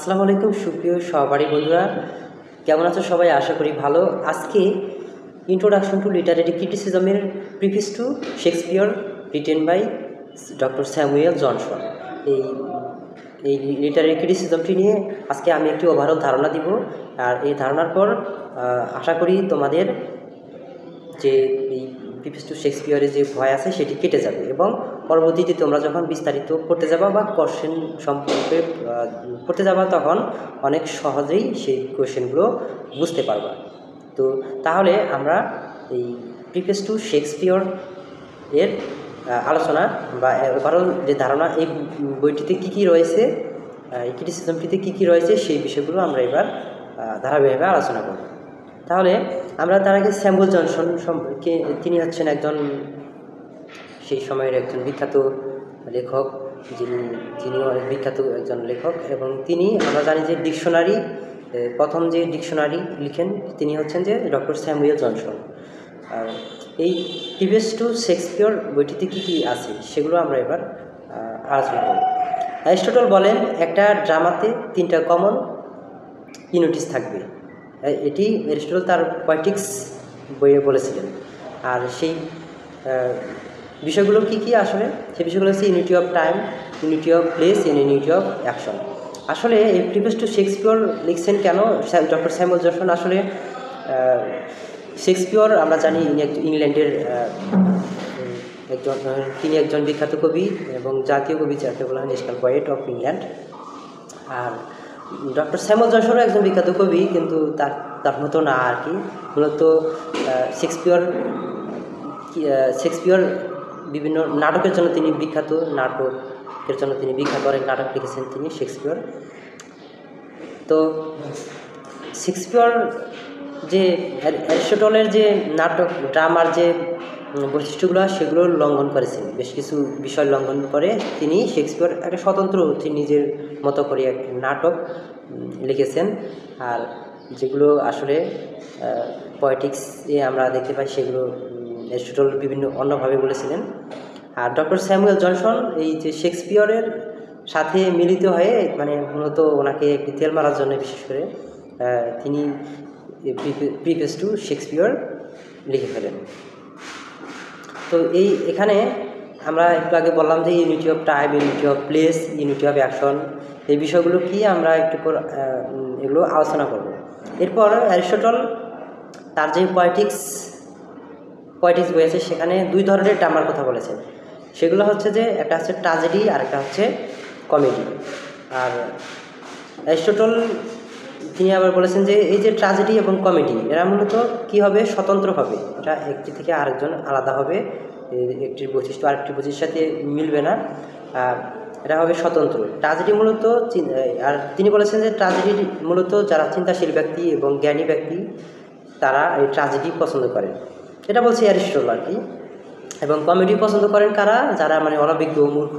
আসসালামু আলাইকুম সুপ্রিয় সহপাঠী বন্ধুরা, কেমন আছো সবাই? আশা করি ভালো। আজকে ইন্ট্রোডাকশন টু লিটারেরি ক্রিটিসিজমের preface to Shakespeare written by doctor Samuel Johnson, এই এই লিটারেরি ক্রিটিসিজমটি নিয়ে আজকে আমি একটি ওভারঅল ধারণা দিব। আর এই ধারণার পর আশা করি তোমাদের যে এই প্রিফেস টু শেক্সপিয়রের যে ভয় আছে সেটি কেটে যাবে এবং পরবর্তীতে তোমরা যখন বিস্তারিত পড়তে যাবা বা কোশ্চেন সম্পর্কে পড়তে যাবা তখন অনেক সহজেই সেই কোশ্চেনগুলো বুঝতে পারবা। তো তাহলে আমরা এই প্রিফেস টু শেক্সপিয়র এর আলোচনা বা ওভারঅল যে ধারণা, এই বইটিতে কী কী রয়েছে, এই ক্রিটিসিজমটিতে কী কী রয়েছে সেই বিষয়গুলো আমরা এবার ধারাবাহিকভাবে আলোচনা করব। তাহলে আমরা তার আগে স্যামুয়েল জনসন সম্পর্কে, তিনি হচ্ছেন একজন সেই সময়ের একজন বিখ্যাত লেখক, যিনি অনেক বিখ্যাত একজন লেখক এবং তিনি, আমরা জানি যে ডিকশনারি, প্রথম যে ডিকশনারি লিখেন তিনি হচ্ছেন যে ডক্টর স্যামুয়েল জনসন। আর এই প্রিফেস টু শেক্সপিয়র বইটিতে কী কী আছে সেগুলো আমরা এবার আলোচনা করব। অ্যারিস্টটল বলেন একটা ড্রামাতে 3টা কমন ইউনিটিস থাকবে। এটি অ্যারিস্টটল তার পয়েটিক্স বইয়ে বলেছিলেন। আর সেই বিষয়গুলো কী কী আসলে, সেই বিষয়গুলো হচ্ছে unity of time, unity of place, unity of action. আসলে এই প্রিফেস টু শেক্সপিয়র লিখছেন কেন ডক্টর স্যামুয়েল জনসন? আসলে শেক্সপিয়র আমরা জানি ইংল্যান্ডের তিনি একজন বিখ্যাত কবি এবং জাতীয় কবি, যাকে বলা হয় ন্যাশনাল পোয়েট অফ ইংল্যান্ড। আর ডক্টর স্যামুয়েল জনসনও একজন বিখ্যাত কবি, কিন্তু তার মতো না আর কি। মূলত শেক্সপিয়র বিভিন্ন নাটকের জন্য তিনি বিখ্যাত, নাটকের জন্য তিনি বিখ্যাত, অনেক নাটক লিখেছেন তিনি শেক্সপিয়র। তো শেক্সপিয়র যে অ্যারিস্টটলের যে নাটক ড্রামার যে বৈশিষ্ট্যগুলো সেগুলো লঙ্ঘন করেছেন, বেশ কিছু বিষয় লঙ্ঘন করে তিনি শেক্সপিয়র একটা স্বতন্ত্র নিজের মতো করে এক নাটক লিখেছেন। আর যেগুলো আসলে পয়েটিক্সে আমরা দেখতে পাই সেগুলো অ্যারিস্টটল বিভিন্ন অন্যভাবে বলেছিলেন। আর ডক্টর স্যামুয়েল জনসন এই যে শেক্সপিয়রের সাথে মিলিত হয়ে, মানে মূলত ওনাকে একটি তেল মারার জন্য বিশেষ করে তিনি প্রিফেস টু শেক্সপিয়র লিখে ফেলেন। তো এখানে আমরা একটু আগে বললাম যে unity of time, unity of place, unity of action, এই বিষয়গুলো কি আমরা একটু এগুলো আলোচনা করব। এরপর অ্যারিস্টটল তার যে পয়েটিক্স বই আছে সেখানে 2 ধরনের ড্রামার কথা বলেছেন। সেগুলো হচ্ছে যে একটা হচ্ছে ট্র্যাজেডি আর একটা হচ্ছে কমেডি। আর অ্যারিস্টটল তিনি আবার বলেছেন যে এই যে ট্র্যাজেডি এবং কমেডি এরা মূলত কী হবে, স্বতন্ত্র হবে, এটা একটি থেকে আরেকজন আলাদা হবে, একটির বৈশিষ্ট্য আরেকটির বৈশিষ্ট্যের সাথে মিলবে না, এটা হবে স্বতন্ত্র। ট্র্যাজেডি মূলত, আর তিনি বলেছেন যে ট্র্যাজেডি মূলত যারা চিন্তাশীল ব্যক্তি এবং জ্ঞানী ব্যক্তি তারা এই ট্র্যাজেডি পছন্দ করেন, এটা বলছে অ্যারিস্টটল আর কি। এবং কমেডি পছন্দ করেন কারা? যারা মানে অনভিজ্ঞ, মূর্খ,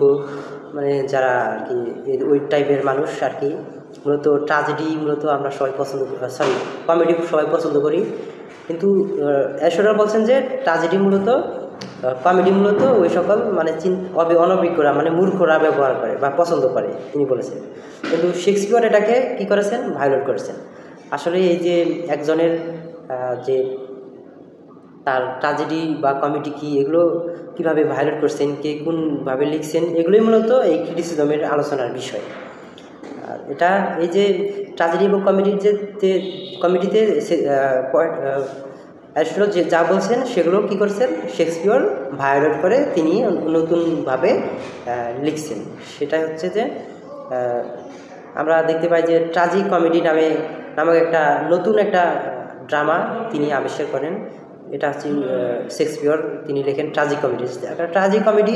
মানে যারা আর কি ওই টাইপের মানুষ আর কি। মূলত ট্র্যাজেডি মূলত আমরা সবাই পছন্দ করি, কমেডি সবাই পছন্দ করি, কিন্তু অ্যারিস্টটল বলছেন যে কমেডি মূলত ওই সকল মানে অনভিজ্ঞরা, মানে মূর্খরা ব্যবহার করে বা পছন্দ করে, তিনি বলেছেন। কিন্তু শেক্সপিয়র এটাকে কী করেছেন, ভায়োলেট করেছেন। আসলে এই যে একজনের যে তার ট্র্যাজেডি বা কমেডি কি, এগুলো কীভাবে ভায়োলেট করছেন, কে কোনভাবে লিখছেন, এগুলোই মূলত এই ক্রিটিসিজমের আলোচনার বিষয়। আর এটা এই যে ট্র্যাজেডি এবং কমেডিতে অ্যারিস্টটল যা বলছেন সেগুলো কী করছেন, শেক্সপিয়র ভায়োলেট করে তিনি নতুনভাবে লিখছেন। সেটা হচ্ছে যে আমরা দেখতে পাই যে ট্র্যাজিক কমেডি নামক একটা নতুন একটা ড্রামা তিনি আবিষ্কার করেন। এটা হচ্ছে শেক্সপিয়র, তিনি লেখেন ট্র্যাজিক কমেডি। ট্র্যাজিক কমেডি,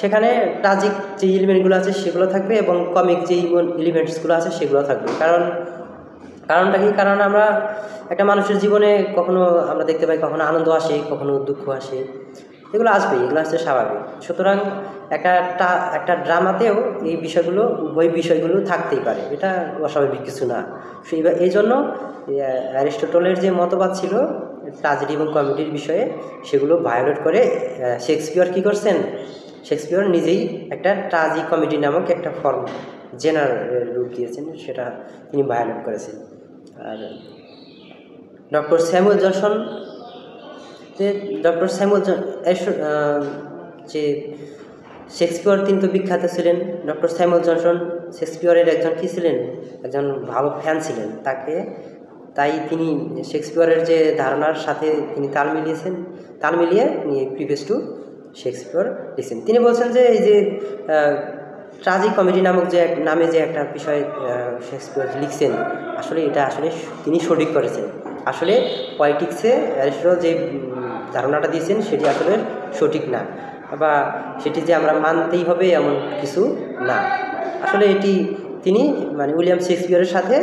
সেখানে ট্র্যাজিক যে এলিমেন্টগুলো আছে সেগুলো থাকবে এবং কমিক যে এলিমেন্টসগুলো আছে সেগুলো থাকবে। কারণটা কি? কারণ আমরা একটা মানুষের জীবনে কখনো আমরা দেখতে পাই কখনো আনন্দ আসে, কখনো দুঃখ আসে, এগুলো আসবেই, এগুলো আসছে স্বাভাবিক। সুতরাং একটা ড্রামাতেও উভয় বিষয়গুলো থাকতেই পারে, এটা অস্বাভাবিক কিছু না। এই জন্য অ্যারিস্টটলের যে মতবাদ ছিল ট্র্যাজেডি এবং কমেডির বিষয়ে, সেগুলো ভায়োলেট করে শেক্সপিয়র কী করছেন, শেক্সপিয়র নিজেই একটা ট্রাজি কমেডি নামক একটা ফর্ম জেনার রূপ দিয়েছেন, সেটা তিনি ভায়োলেট করেছেন। আর ডক্টর স্যামুয়েল জনসন যে শেক্সপিয়র তিনি তো বিখ্যাত ছিলেন। ডক্টর স্যামুয়েল জনসন শেক্সপিয়রের একজন কী ছিলেন, একজন ভালো ফ্যান ছিলেন তাই তিনি শেক্সপিয়রের যে ধারণার সাথে তিনি তাল মিলিয়ে তিনি প্রিভিয়াস টু শেক্সপিয়র লিখছেন। তিনি বলছেন যে এই যে ট্রাজিক কমেডি নামক নামে যে একটা বিষয় শেক্সপিয়র লিখছেন, আসলে এটা আসলে তিনি সঠিক করেছেন। আসলে পয়েটিক্সে অ্যারিস্টটল যে ধারণাটা দিয়েছেন সেটি আসলে সঠিক না, বা সেটি যে আমরা মানতেই হবে এমন কিছু না। আসলে এটি তিনি মানে উইলিয়াম শেক্সপিয়রের সাথে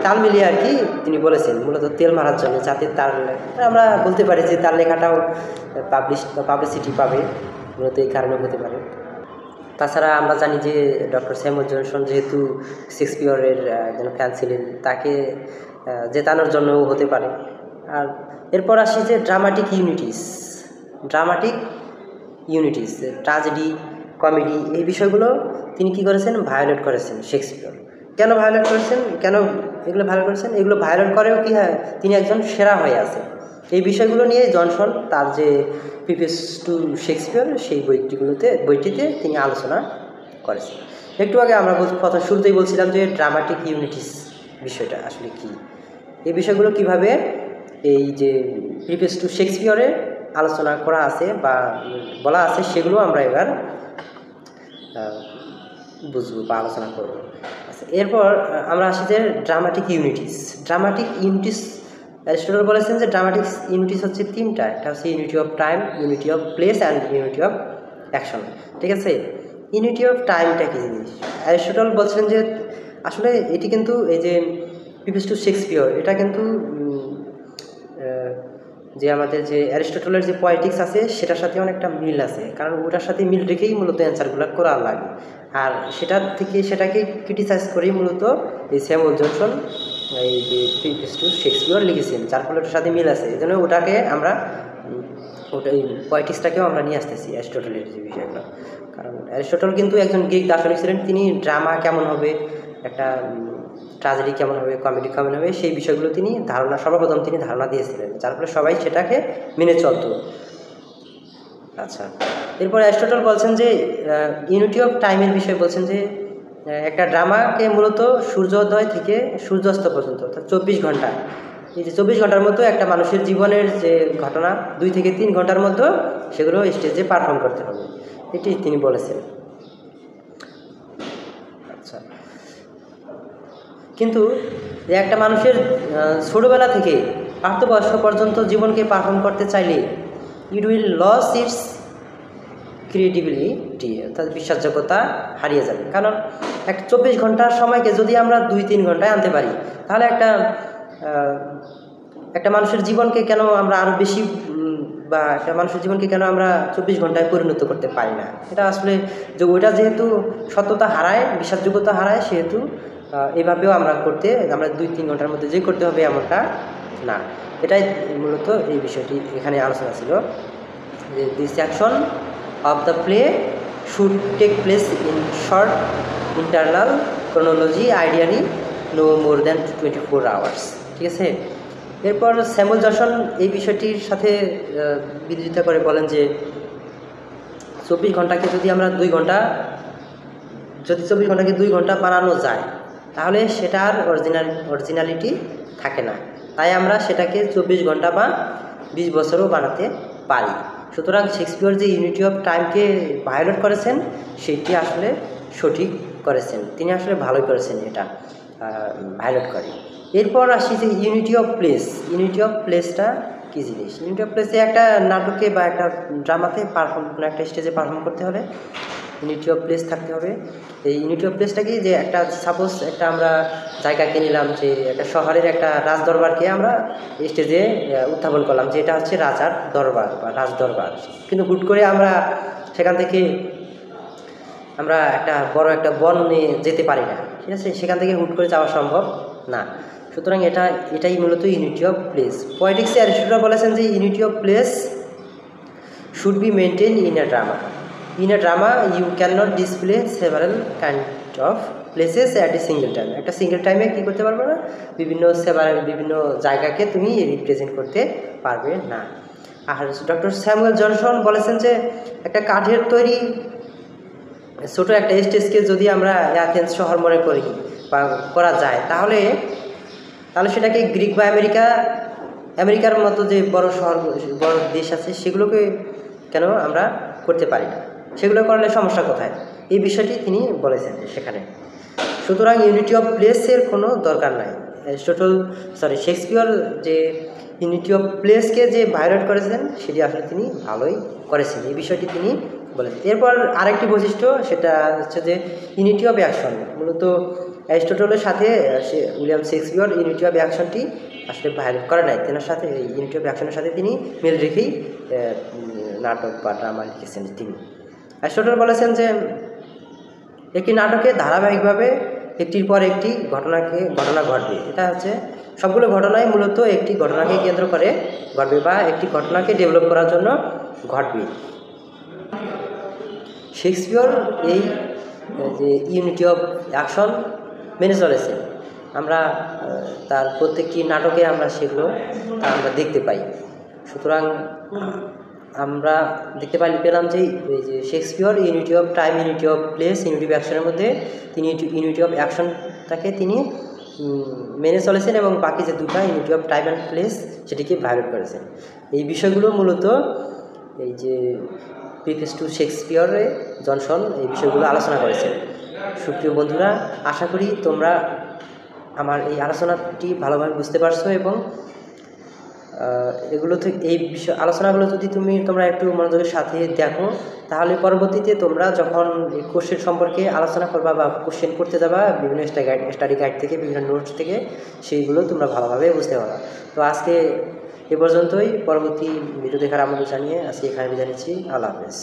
তাল মিলিয়ে আর কি তিনি বলেছেন, মূলত তেল মারার জন্য, যাতে তার আমরা বলতে পারি যে তার লেখাটাও পাবলিসিটি পাবে, মূলত এই কারণে হতে পারে। তাছাড়া আমরা জানি যে ডক্টর স্যামুয়েল জনসন যেহেতু শেক্সপিয়রের একজন ফ্যান ছিলেন, তাকে জেতানোর জন্যও হতে পারে। আর এরপর আসি যে ড্রামাটিক ইউনিটিস, ট্র্যাজেডি, কমেডি, এই বিষয়গুলো তিনি কি করেছেন, ভায়োলেট করেছেন শেক্সপিয়র। কেন ভায়োলেট করেছেন, এগুলো ভায়োলেট করেও কি হয়, তিনি একজন সেরা হয়ে আছে। এই বিষয়গুলো নিয়ে জনসন তার যে প্রিভিয়াস টু শেক্সপিয়র সেই বইটিতে তিনি আলোচনা করেছেন। একটু আগে আমরা প্রথম শুরুতেই বলছিলাম যে ড্রামাটিক ইউনিটিস বিষয়টা আসলে কি, এই বিষয়গুলো কিভাবে এই যে প্রিভিয়াস টু শেক্সপিয়রে আলোচনা করা আছে বা বলা আছে, সেগুলো আমরা এবার বুঝবো বা আলোচনা করব। আচ্ছা, এরপর আমরা আসি যে ড্রামাটিক ইউনিটিস অ্যারিস্টটল বলেছেন যে ড্রামাটিক ইউনিটিস হচ্ছে তিনটা। একটা হচ্ছে unity of time, unity of place and unity of action. ঠিক আছে, ইউনিটি অফ টাইমটা কী জিনিস, অ্যারিস্টটল বলছেন যে আসলে এটি কিন্তু এই যে প্রিভিয়াস টু শেক্সপিয়র, এটা কিন্তু যে আমাদের যে অ্যারিস্টটলের যে পয়েটিক্স আছে সেটার সাথে অনেকটা মিল আছে, কারণ ওটার সাথে মিল রেখেই মূলত অ্যান্সারগুলো করা লাগে। আর সেটাকে ক্রিটিসাইজ করেই মূলত এই স্যামুয়েল জনসন এই যে প্রিভিয়াস টু শেক্সপিয়র লিখেছেন, যার ফলে ওটার সাথে মিল আছে। এই জন্য ওটাকে আমরা এই পয়েটিক্সটাকেও আমরা নিয়ে আসতেছি অ্যারিস্টটলের যে বিষয়গুলো। কারণ অ্যারিস্টটল কিন্তু একজন গ্রিক দার্শনিক ছিলেন, তিনি ড্রামা কেমন হবে, একটা ট্র্যাজেডি কেমন হবে, কমেডি কেমন হবে, সেই বিষয়গুলো তিনি সর্বপ্রথম তিনি ধারণা দিয়েছিলেন, যার ফলে সবাই সেটাকে মেনে চলত। আচ্ছা, এরপর অ্যারিস্টটল বলছেন যে ইউনিটি অফ টাইমের বিষয়ে বলছেন যে একটা ড্রামাকে মূলত সূর্যোদয় থেকে সূর্যাস্ত পর্যন্ত, অর্থাৎ 24 ঘন্টা, এই যে 24 ঘন্টার মতো একটা মানুষের জীবনের যে ঘটনা 2 থেকে 3 ঘন্টার মধ্যে সেগুলো স্টেজে পারফর্ম করতে হবে, এটি তিনি বলেছেন। আচ্ছা, কিন্তু একটা মানুষের ছোটোবেলা থেকে প্রাপ্তবয়স্ক পর্যন্ত জীবনকে পারফর্ম করতে চাইলে it will loss it's creativity, অর্থাৎ বিশ্বাসযোগ্যতা হারিয়ে যাবে। কারণ 24 ঘন্টার সময়কে যদি আমরা 2-3 ঘন্টায় আনতে পারি, তাহলে একটা মানুষের জীবনকে কেন আমরা আরও বেশি, বা একটা মানুষের জীবনকে কেন আমরা 24 ঘন্টায় পরিণত করতে পারি না। এটা আসলে যে ওইটা যেহেতু সত্যতা হারায়, বিশ্বাসযোগ্যতা হারায়, সেহেতু এভাবেও আমরা 2-3 ঘন্টার মধ্যে যে করতে হবে এমনটা না। এটাই মূলত এই বিষয়টি এখানে আলোচনা ছিল, যে this action of the play should take place in short internal chronology, ideally no more than 24 hours. ঠিক আছে, এরপর স্যামুয়েল জনসন এই বিষয়টির সাথে বিরোধিতা করে বলেন যে 24 ঘন্টাকে যদি আমরা 24 ঘন্টাকে 2 ঘন্টা বানানো যায়, তাহলে সেটার অরিজিনালিটি থাকে না। তাই আমরা সেটাকে 24 ঘন্টা বা 20 বছরও বানাতে পারি। সুতরাং শেক্সপিয়র যে ইউনিটি অফ টাইমকে ভায়োলেট করেছেন, সেটি আসলে সঠিক করেছেন, তিনি আসলে ভালোই করেছেন এটা ভায়োলেট করে। এরপর আসি যে ইউনিটি অফ প্লেসটা কী জিনিস। ইউনিটি অফ প্লেসে একটা নাটকে বা একটা ড্রামাতে কোনো একটা স্টেজে পারফর্ম করতে হলে ইউনিটি অফ প্লেস থাকতে হবে। এই ইউনিটি অফ প্লেসটা কি, যে সাপোজ আমরা জায়গাকে নিলাম, যে একটা শহরের একটা রাজদরবারকে আমরা স্টেজে উত্থাপন করলাম, যে এটা হচ্ছে রাজার দরবার বা রাজদরবার। কিন্তু হুট করে আমরা সেখান থেকে একটা বড় একটা বনে যেতে পারি না, ঠিক আছে, সেখান থেকে হুট করে যাওয়া সম্ভব না। সুতরাং এটাই মূলত ইউনিটি অফ প্লেস। পয়েটিক্সে অ্যারিস্টটল বলেছেন যে unity of place should be maintain in a drama. In a drama you can not display several kind of places at a single time. একটা সিঙ্গেল টাইমে কী করতে পারবে না, বিভিন্ন জায়গাকে তুমি রিপ্রেজেন্ট করতে পারবে না। আর ডক্টর স্যামুয়েল জনসন বলেছেন যে একটা কাঠের তৈরি ছোটো একটা স্টেজকে যদি আমরা অ্যাথেন্স শহর মনে করি বা করা যায়, তাহলে সেটাকে গ্রিক বা আমেরিকার মতো যে বড় শহর, বড় দেশ আছে, সেগুলোকে কেন আমরা করতে পারি না? সেগুলো করলে সমস্যা কোথায়? এই বিষয়টি তিনি বলেছেন সেখানে। সুতরাং ইউনিটি অফ প্লেসের কোনো দরকার নাই। শেক্সপিয়র যে ইউনিটি অফ প্লেসকে যে ভায়োলেট করেছেন, সেটি আসলে তিনি ভালোই করেছেন, এই বিষয়টি তিনি বলেছেন। এরপর আরেকটি বৈশিষ্ট্য, সেটা হচ্ছে যে ইউনিটি অফ অ্যাকশন। মূলত অ্যারিস্টটলের সাথে উইলিয়াম শেক্সপিয়র ইউনিটি অফ অ্যাকশনটি আসলে ভায়োলেট করে নাই। তেনার সাথে ইউনিটি অফ অ্যাকশনের সাথে তিনি মিল রেখেই নাটক বা ড্রামা লিখেছেন তিনি। অ্যারিস্টটল বলেছেন যে একটি নাটকে ধারাবাহিকভাবে একটির পর একটি ঘটনা ঘটবে। এটা হচ্ছে সবগুলো ঘটনাই মূলত একটি ঘটনাকে কেন্দ্র করে ঘটবে বা একটি ঘটনাকে ডেভেলপ করার জন্য ঘটবে। শেক্সপিয়র এই যে ইউনিটি অফ অ্যাকশন মেনে চলেছে। আমরা তার প্রত্যেকটি নাটকে আমরা সেগুলো আমরা দেখতে পাই। সুতরাং আমরা দেখতে পেলাম যে এই যে Shakespeare unity of time, unity of place, unity of অ্যাকশনের মধ্যে তিনি ইউনিটি অফ অ্যাকশনটাকে তিনি মেনে চলেছেন এবং বাকি যে দুটা unity of time and place সেটিকে ভায়োলেট করেছেন। এই বিষয়গুলো মূলত এই যে প্রিফেস টু শেক্সপিয়রে জনসন এই বিষয়গুলো আলোচনা করেছেন। সুপ্রিয় বন্ধুরা, আশা করি তোমরা আমার এই আলোচনাটি ভালোভাবে বুঝতে পারছো এবং এগুলো থেকে এই বিষয় আলোচনাগুলো যদি তোমরা একটু মনোযোগের সাথে দেখো, তাহলে পরবর্তীতে তোমরা যখন এই কোশ্চেন সম্পর্কে আলোচনা করবা বা কোশ্চেন করতে যাবা বিভিন্ন স্টাডি গাইড থেকে, বিভিন্ন নোটস থেকে, সেইগুলো তোমরা ভালোভাবে বুঝতে পারবা। তো আজকে এ পর্যন্তই। পরবর্তী ভিডিও দেখার আমন্ত্রণ জানিয়ে আজকে এখানে বিদায় নিচ্ছি। আল্লাহ হাফেজ।